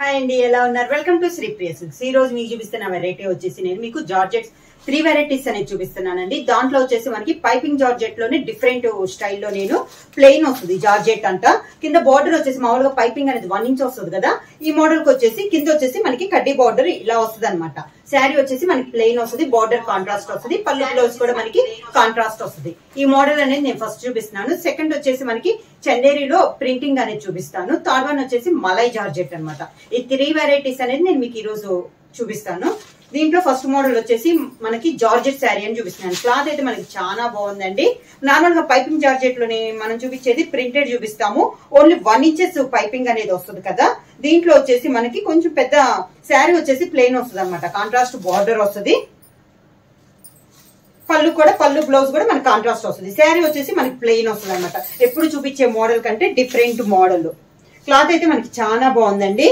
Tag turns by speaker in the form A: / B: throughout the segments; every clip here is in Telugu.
A: హాయ్ అండి, ఎలా ఉన్నారు? Welcome to Sri Priya silks. ఈ రోజు మీకు చూపిస్తున్న వెరైటీ వచ్చేసి నేను మీకు జార్జెట్స్ 3 వెరైటీస్ అనేది చూపిస్తున్నానండి. దాంట్లో వచ్చేసి మనకి పైపింగ్ జార్జెట్ లోనే డిఫరెంట్ స్టైల్లో నేను ప్లెయిన్ వస్తుంది జార్జెట్ అంట. కింద బార్డర్ వచ్చేసి మామూలుగా పైపింగ్ అనేది 1 ఇంచ్ వస్తుంది కదా, ఈ మోడల్ కి వచ్చేసి కింద వచ్చేసి మనకి కడ్డీ బార్డర్ ఇలా వస్తుంది అనమాట. శారీ వచ్చేసి మనకి ప్లెయిన్ వస్తుంది, బార్డర్ కాంట్రాస్ట్ వస్తుంది, పళ్ళు బ్లౌజ్ కూడా మనకి కాంట్రాస్ట్ వస్తుంది. ఈ మోడల్ అనేది నేను ఫస్ట్ చూపిస్తున్నాను. సెకండ్ వచ్చేసి మనకి చందేరిలో ప్రింటింగ్ అనేది చూపిస్తాను. థర్డ్ వన్ వచ్చేసి మలై జార్జెట్ అనమాట. ఈ 3 వెరైటీస్ అనేది నేను మీకు ఈ రోజు చూపిస్తాను. దీంట్లో ఫస్ట్ మోడల్ వచ్చేసి మనకి జార్జెట్ శారీ అని చూపిస్తున్నాను. క్లాత్ అయితే మనకి చాలా బాగుందండి. నార్మల్ గా పైపింగ్ జార్జెట్ లోనే మనం చూపించేది ప్రింటెడ్ చూపిస్తాము. ఓన్లీ 1 ఇంచెస్ పైపింగ్ అనేది వస్తుంది కదా. దీంట్లో వచ్చేసి మనకి కొంచెం పెద్ద శారీ వచ్చేసి ప్లెయిన్ వస్తుంది అనమాట. కాంట్రాస్ట్ బార్డర్ వస్తుంది, పళ్ళు బ్లౌజ్ కూడా మనకి కాంట్రాస్ట్ వస్తుంది. శారీ వచ్చేసి మనకి ప్లెయిన్ వస్తుంది అనమాట. ఎప్పుడు చూపించే మోడల్ కంటే డిఫరెంట్ మోడల్. క్లాత్ అయితే మనకి చాలా బాగుందండి.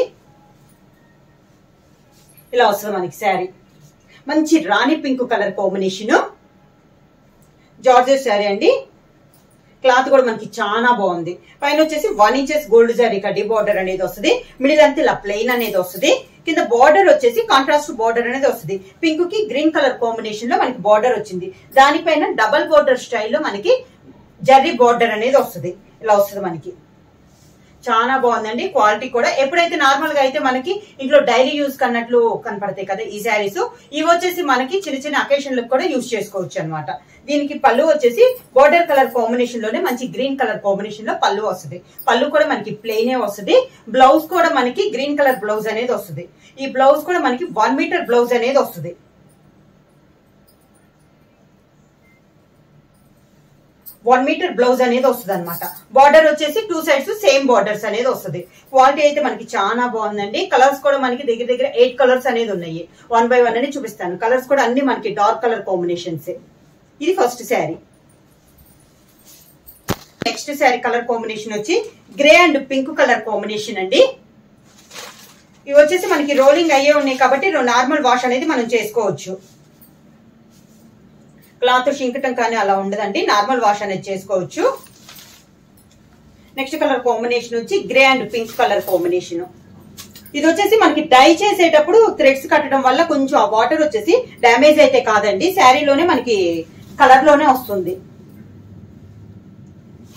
A: ఇలా వస్తుంది మనకి శారీ. మంచి రాణి pink colour combination georgette sari అండి. క్లాత్ కూడా మనకి చాలా బాగుంది. పైన వచ్చేసి 1 ఇంచెస్ గోల్డ్ శారీ కడ్డీ బార్డర్ అనేది వస్తుంది. మిడిల్ అంతా ఇలా ప్లెయిన్ అనేది వస్తుంది. కింద బార్డర్ వచ్చేసి కాంట్రాస్ట్ బార్డర్ అనేది వస్తుంది. పింక్ కి గ్రీన్ కలర్ కాంబినేషన్ లో మనకి బార్డర్ వచ్చింది. దానిపైన డబల్ బార్డర్ స్టైల్లో మనకి జర్రీ బార్డర్ అనేది వస్తుంది. ఇలా వస్తుంది మనకి. చాలా బాగుందండి. క్వాలిటీ కూడా ఎప్పుడైతే నార్మల్ గా అయితే మనకి ఇంట్లో డైలీ యూజ్ కన్నట్లు కనపడతాయి కదా ఈ శారీస్, ఇవి వచ్చేసి మనకి చిన్న చిన్న అకేషన్లకు కూడా యూజ్ చేసుకోవచ్చు అనమాట. దీనికి పళ్ళు వచ్చేసి బార్డర్ కలర్ కాంబినేషన్ లోనే మంచి గ్రీన్ కలర్ కాంబినేషన్ లో పళ్ళు వస్తుంది. పళ్ళు కూడా మనకి ప్లెయినే వస్తుంది. బ్లౌజ్ కూడా మనకి గ్రీన్ కలర్ బ్లౌజ్ అనేది వస్తుంది. ఈ బ్లౌజ్ కూడా మనకి 1 మీటర్ బ్లౌజ్ అనేది వస్తుంది. 1 మీటర్ బ్లౌజ్ అనేది వస్తుంది అనమాట. బార్డర్ వచ్చేసి 2 సైడ్స్ సేమ్ బార్డర్స్ అనేది వస్తుంది. క్వాలిటీ అయితే మనకి చాలా బాగుందండి. కలర్స్ కూడా మనకి దగ్గర దగ్గర 8 కలర్స్ అనేది ఉన్నాయి. 1 బై 1 అని చూపిస్తాను. కలర్స్ కూడా అన్ని మనకి డార్క్ కలర్ కాంబినేషన్స్. ఇది first sari. Next sari colour combination వచ్చి grey and pink colour combination అండి. ఇవి వచ్చేసి మనకి రోలింగ్ అయ్యే ఉన్నాయి కాబట్టి నార్మల్ వాష్ అనేది మనం చేసుకోవచ్చు. క్లాత్ షింకటం కానీ అలా ఉండదండి, నార్మల్ వాష్ అనేది చేసుకోవచ్చు. నెక్స్ట్ కలర్ కాంబినేషన్ వచ్చి grey and pink colour combination. ఇది వచ్చేసి మనకి డై చేసేటప్పుడు థ్రెడ్స్ కట్టడం వల్ల కొంచెం ఆ వాటర్ వచ్చేసి డ్యామేజ్ అయితే కాదండి, శారీలోనే మనకి కలర్ లోనే వస్తుంది.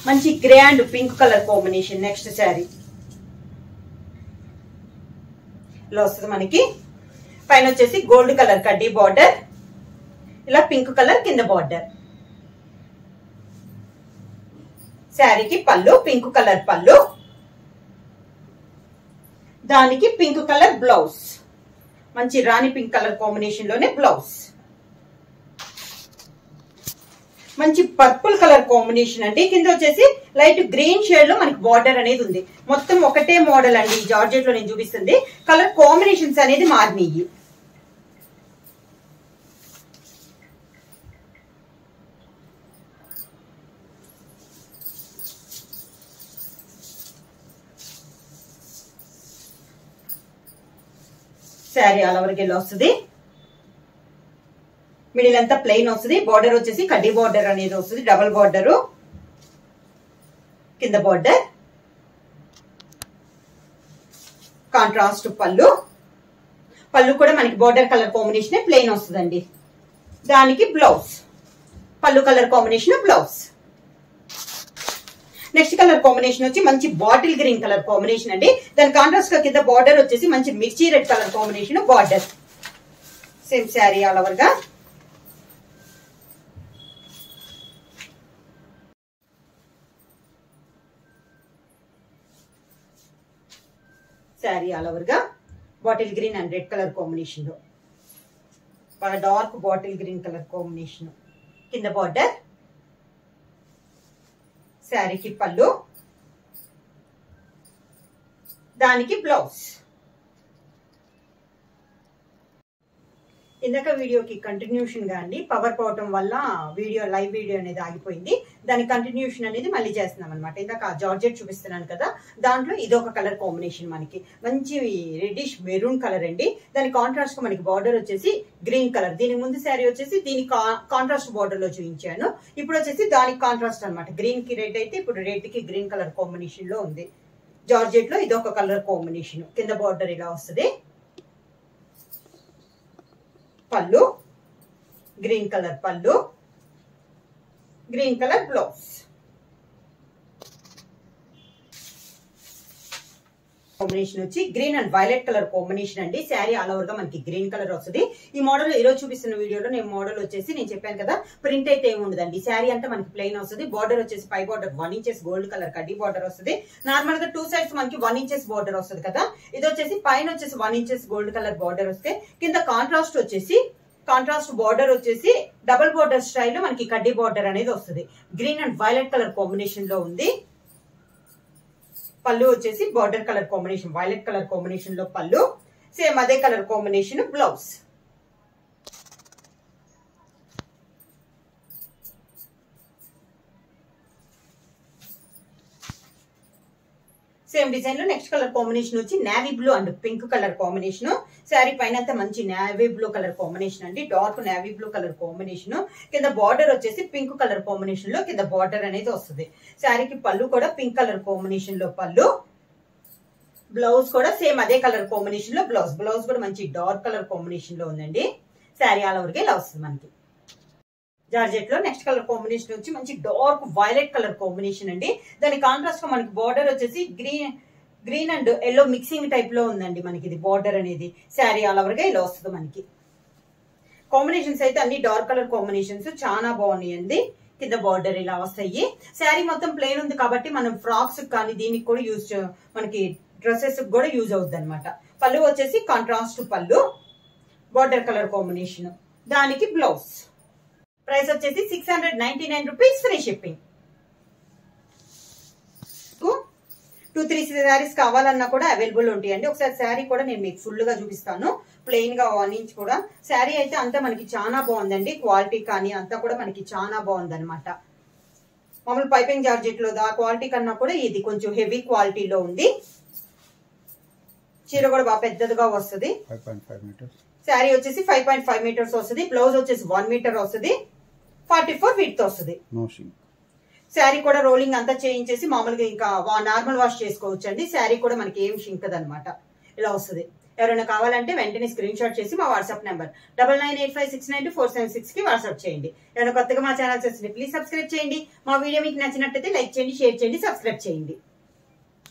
A: మంచి grey and pink colour combination. Next sari ఇలా వస్తుంది మనకి. పైన వచ్చేసి గోల్డ్ కలర్ కడ్డీ బార్డర్, ఇలా పింక్ కలర్ కింద బార్డర్. శారీకి పళ్ళు పింక్ కలర్ పళ్ళు, దానికి పింక్ కలర్ బ్లౌజ్. మంచి రాణి పింక్ కలర్ కాంబినేషన్ లోనే బ్లౌజ్. మంచి పర్పుల్ కలర్ కాంబినేషన్ అండి. కింద వచ్చేసి లైట్ గ్రీన్ షేడ్ లో మనకి బార్డర్ అనేది ఉంది. మొత్తం ఒకటే మోడల్ అండి. ఈ జార్జెట్ లో నేను చూపిస్తుంది. కలర్ కాంబినేషన్స్ అనేది మారినాయి. శారీ ఆల్ ఓవర్ కి వస్తుంది. మిడిల్ అంతా ప్లెయిన్ వస్తుంది. బార్డర్ వచ్చేసి కడ్డీ బార్డర్ అనేది వస్తుంది, డబల్ బార్డర్. కింద బార్డర్, కాంట్రాస్ట్ పళ్ళు కూడా మనకి బార్డర్ కలర్ కాంబినేషన్ ప్లెయిన్ వస్తుందండి. దానికి బ్లౌజ్ పళ్ళు colour combination blouse. Next colour combination వచ్చి మంచి బాటిల్ గ్రీన్ కలర్ కాంబినేషన్ అండి. దాని కాంట్రాస్ట్ గా కింద బార్డర్ వచ్చేసి మంచి మిర్చి red colour combination border. Same sari all over గా. శారీ ఆల్ ఓవర్ గా bottle green and red colour combination లో బాగా dark bottle green colour combination. కింద బార్డర్, శారీకి పళ్ళు, దానికి బ్లౌజ్. ఇందాక వీడియోకి కంటిన్యూషన్ గా అండి పవర్ పోవటం వల్ల లైవ్ వీడియో అనేది ఆగిపోయింది. దాని కంటిన్యూషన్ అనేది మళ్ళీ చేస్తున్నాం అనమాట. ఇందాక జార్జెట్ చూపిస్తున్నాను కదా, దాంట్లో ఇదొక కలర్ కాంబినేషన్ మనకి మంచి రెడ్డిష్ మెరూన్ కలర్ అండి. దాని కాంట్రాస్ట్ గా మనకి బార్డర్ వచ్చేసి గ్రీన్ కలర్. దీనికి ముందు శారీ వచ్చేసి దీని కాంట్రాస్ట్ బార్డర్ లో చూపించాను. ఇప్పుడు వచ్చేసి దానికి కాంట్రాస్ట్ అనమాట. గ్రీన్ కి రెడ్ అయితే ఇప్పుడు రెడ్ కి గ్రీన్ కలర్ కాంబినేషన్ లో ఉంది. జార్జెట్ లో ఇది ఒక కలర్ కాంబినేషన్. కింద బార్డర్ ఇలా వస్తుంది. పళ్ళు గ్రీన్ కలర్ పళ్ళు, గ్రీన్ కలర్ బ్లౌజ్. కాంబినేషన్ వచ్చి green and violet colour combination అండి. శారీ ఆల్ ఓవర్ గా మనకి గ్రీన్ కలర్ వస్తుంది. ఈ మోడల్ ఈ రోజు చూపిస్తున్న వీడియోలో నేను మోడల్ వచ్చేసి నేను చెప్పాను కదా ప్రింట్ అయితే ఏమి ఉండదండి. శారీ అంతా మనకి ప్లెయిన్ వస్తుంది. బార్డర్ వచ్చేసి పై బార్డర్ 1 ఇంచెస్ గోల్డ్ కలర్ కడ్డీ బార్డర్ వస్తుంది. నార్మల్ గా 2 సైడ్స్ మనకి 1 ఇంచెస్ బార్డర్ వస్తుంది కదా. ఇది వచ్చేసి పైన వచ్చేసి 1 ఇంచెస్ గోల్డ్ కలర్ బార్డర్ వస్తే కింద కాంట్రాస్ట్ బార్డర్ వచ్చేసి డబుల్ బార్డర్ స్టైల్ మనకి కడ్డీ బార్డర్ అనేది వస్తుంది. Green and violet colour combination లో ఉంది. పళ్ళు వచ్చేసి border colour combination violet colour combination లో పళ్ళు, సేమ్ అదే colour combination blouse. Same design లో నెక్స్ట్ కలర్ కాంబినేషన్ వచ్చి navy blue and pink colour combination. Sari పైన అంతా మంచి నేవీ బ్లూ కలర్ కాంబినేషన్ అండి. Dark navy blue colour combination. కింద బార్డర్ వచ్చేసి పింక్ కలర్ కాంబినేషన్ లో కింద బార్డర్ అనేది వస్తుంది. శారీకి పళ్ళు కూడా పింక్ కలర్ కాంబినేషన్ లో పళ్ళు, బ్లౌజ్ కూడా సేమ్ అదే కలర్ కాంబినేషన్ లో బ్లౌజ్. బ్లౌజ్ కూడా మంచి డార్క్ కలర్ కాంబినేషన్ లో ఉందండి. శారీ ఆల్ ఓవర్ గా ఇలా వస్తుంది మనకి. జార్జెట్ లో నెక్స్ట్ కలర్ కాంబినేషన్ వచ్చి మంచి డార్క్ వైలెట్ కలర్ కాంబినేషన్ అండి. దాని కాంట్రాస్ట్ గా మనకి బార్డర్ వచ్చేసి green and yellow mixing type లో ఉందండి మనకి ఇది బార్డర్ అనేది. శారీ ఆల్ ఓవర్ గా ఇలా వస్తుంది మనకి. కాంబినేషన్స్ అయితే అన్ని డార్క్ కలర్ కాంబినేషన్స్ చాలా బాగున్నాయండి. కింద బార్డర్ ఇలా వస్తాయి. శారీ మొత్తం ప్లెయిన్ ఉంది కాబట్టి మనం ఫ్రాక్స్ కానీ దీనికి కూడా మనకి డ్రెస్సెస్ కూడా యూజ్ అవుతుంది అనమాట. పళ్ళు వచ్చేసి కాంట్రాస్ట్ పళ్ళు, బార్డర్ కలర్ కాంబినేషన్, దానికి బ్లౌజ్. ప్రైస్ వచ్చేసి 699 రూపీస్, ఫ్రీ షిప్పింగ్. 2-3 శారీస్ కావాలన్నా కూడా అవైలబుల్ ఉంటాయండి. ఒకసారి శారీ కూడా నేను మీకు ఫుల్ గా చూపిస్తాను. ప్లెయిన్ గా 1 ఇంచ్ కూడా శారీ అయితే అంతా మనకి చాలా బాగుందండి. క్వాలిటీ కానీ అంతా కూడా మనకి చాలా బాగుంది అనమాట. మామూలు పైపింగ్ జార్జెట్ లో క్వాలిటీ కన్నా కూడా ఇది కొంచెం హెవీ క్వాలిటీలో ఉంది. చీర కూడా బాగా పెద్దదిగా వస్తుంది. శారీ వచ్చేసి 5.5 మీటర్స్ వస్తుంది. బ్లౌజ్ వచ్చేసి 1 మీటర్ వస్తుంది. 44 ఫీట్ వస్తుంది. శారీ కూడా రోలింగ్ అంతా చేయించేసి మామూలుగా ఇంకా నార్మల్ వాష్ చేసుకోవచ్చు అండి. శారీ కూడా మనకి ఏం షింకదు అనమాట. ఇలా వస్తుంది. ఎవరైనా కావాలంటే వెంటనే స్క్రీన్ షాట్ చేసి మా వాట్సాప్ నెంబర్ 9985692476 కి వాట్సాప్ చేయండి. ఎవరైనా కొత్తగా మా ఛానల్ చూస్తే ప్లీజ్ సబ్స్క్రైబ్ చేయండి. మా వీడియో మీకు నచ్చినట్టయితే లైక్ చేయండి, షేర్ చేయండి, సబ్స్క్రైబ్ చేయండి.